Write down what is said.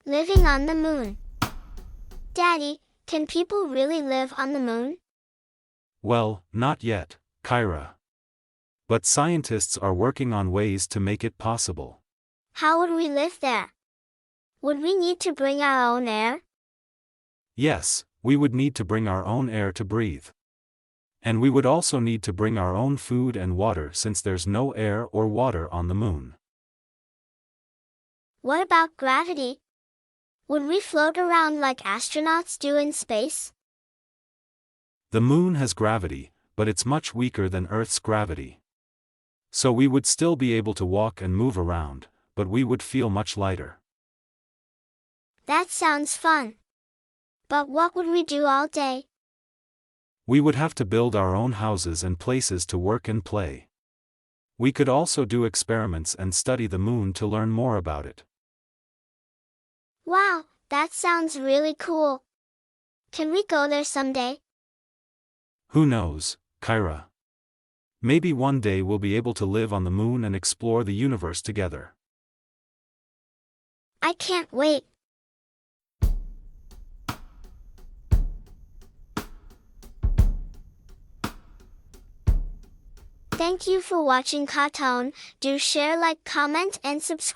Living on the moon. Daddy, can people really live on the moon? Well, not yet, Kaira. But scientists are working on ways to make it possible. How would we live there? Would we need to bring our own air? Yes, we would need to bring our own air to breathe. And we would also need to bring our own food and water since there's no air or water on the moon. What about gravity? Would we float around like astronauts do in space? The moon has gravity, but it's much weaker than Earth's gravity. So we would still be able to walk and move around, but we would feel much lighter. That sounds fun. But what would we do all day? We would have to build our own houses and places to work and play. We could also do experiments and study the moon to learn more about it. Wow, that sounds really cool. Can we go there someday? Who knows, Kaira? Maybe one day we'll be able to live on the moon and explore the universe together. I can't wait. Thank you for watching Cartoon. Do share, like, comment, and subscribe.